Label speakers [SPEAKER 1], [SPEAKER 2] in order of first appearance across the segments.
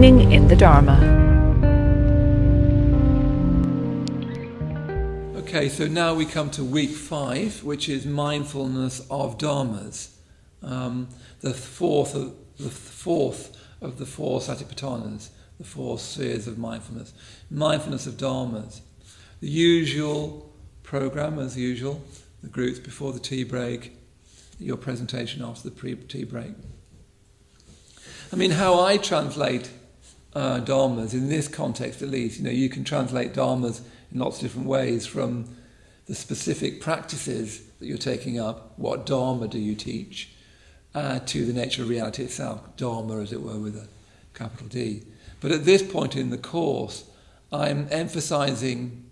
[SPEAKER 1] training in the Dharma.
[SPEAKER 2] Okay, so now we come to week 5, which is mindfulness of dharmas, the fourth of the four satipatthanas, the 4 spheres of mindfulness. Mindfulness of dharmas. The usual program, as usual, the groups before the tea break, your presentation after the tea break. I mean, how I translate dharmas, in this context at least, you can translate dharmas in lots of different ways, from the specific practices that you're taking up, what dharma do you teach, to the nature of reality itself, dharma as it were with a capital D. But at this point in the course, I'm emphasizing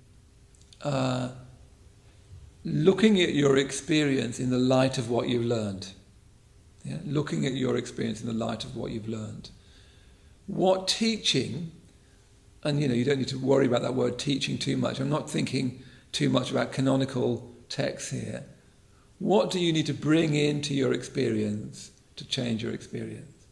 [SPEAKER 2] looking at your experience in the light of what you've learned. Yeah? Looking at your experience in the light of what you've learned. What teaching, and you don't need to worry about that word teaching too much. I'm not thinking too much about canonical texts here. What do you need to bring into your experience to change your experience?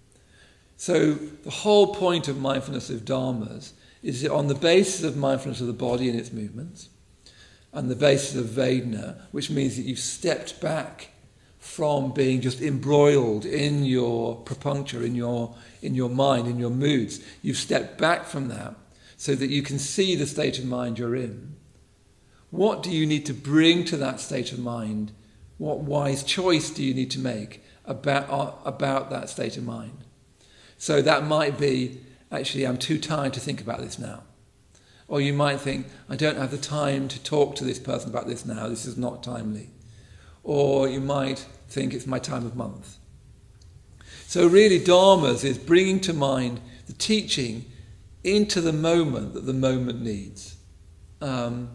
[SPEAKER 2] So the whole point of mindfulness of dharmas is that on the basis of mindfulness of the body and its movements, and the basis of Vedana, which means that you've stepped back from being just embroiled in your prapuncture, in your mind, in your moods. You've stepped back from that so that you can see the state of mind you're in. What do you need to bring to that state of mind? What wise choice do you need to make about that state of mind? So that might be, actually, I'm too tired to think about this now. Or you might think, I don't have the time to talk to this person about this now, this is not timely. Or you might think it's my time of month. So really dharmas is bringing to mind the teaching into the moment that the moment needs. So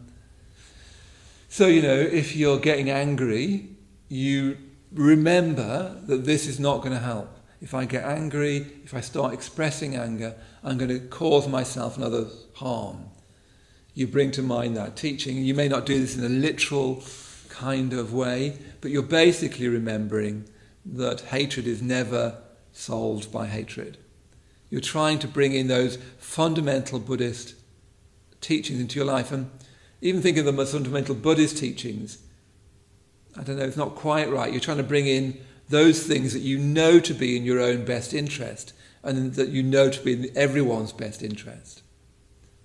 [SPEAKER 2] if you're getting angry, you remember that this is not going to help. If I get angry, if I start expressing anger, I'm going to cause myself and others harm. You bring to mind that teaching. You may not do this in a literal kind of way, but you're basically remembering that hatred is never solved by hatred. You're trying to bring in those fundamental Buddhist teachings into your life, and even think of them as fundamental Buddhist teachings. I don't know, it's not quite right. You're trying to bring in those things that you know to be in your own best interest, and that you know to be in everyone's best interest.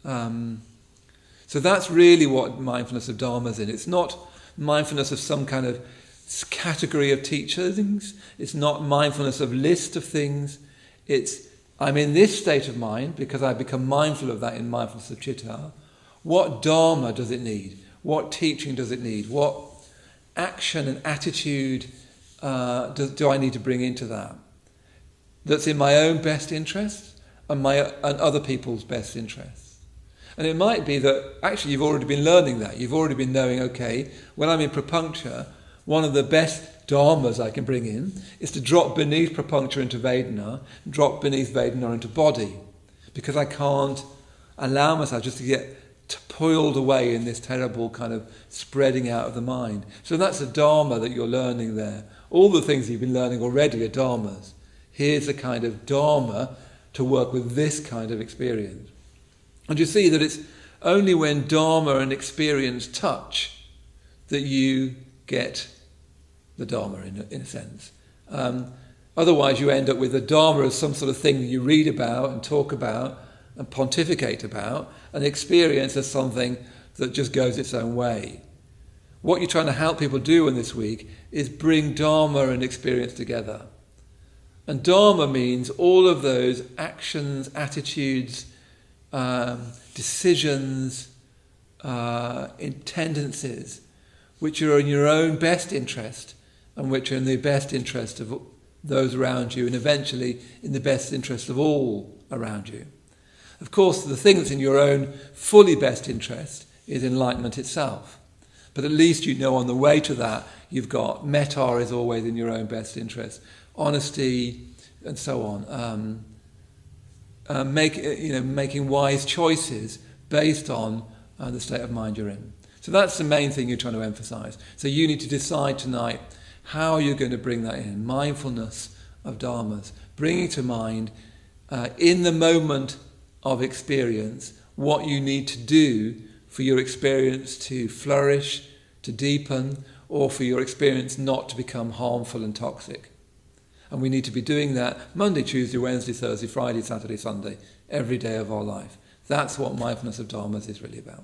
[SPEAKER 2] So that's really what mindfulness of dharma is in. It's not mindfulness of some kind of category of teachings. It's not mindfulness of list of things. It's, I'm in this state of mind because I become mindful of that in mindfulness of citta. What dharma does it need? What teaching does it need? What action and attitude do I need to bring into that? That's in my own best interest and other people's best interests. And it might be that actually you've already been learning that. You've already been knowing, okay, when I'm in prapuncture, one of the best dharmas I can bring in is to drop beneath prapuncture into Vedana, drop beneath Vedana into body. Because I can't allow myself just to get pulled away in this terrible kind of spreading out of the mind. So that's a dharma that you're learning there. All the things you've been learning already are dharmas. Here's a kind of dharma to work with this kind of experience. And you see that it's only when dharma and experience touch that you get the dharma in a sense. Otherwise you end up with the dharma as some sort of thing that you read about and talk about and pontificate about, and experience as something that just goes its own way. What you're trying to help people do in this week is bring dharma and experience together. And dharma means all of those actions, attitudes, decisions, tendencies, which are in your own best interest and which are in the best interest of those around you, and eventually in the best interest of all around you. Of course, the thing that's in your own fully best interest is enlightenment itself. But at least you know on the way to that, you've got metta is always in your own best interest, honesty, and so on. Making wise choices based on the state of mind you're in. So that's the main thing you're trying to emphasize. So you need to decide tonight how you're going to bring that in. Mindfulness of dharmas, bringing to mind in the moment of experience, what you need to do for your experience to flourish, to deepen, or for your experience not to become harmful and toxic. And we need to be doing that Monday, Tuesday, Wednesday, Thursday, Friday, Saturday, Sunday, every day of our life. That's what mindfulness of dharmas is really about.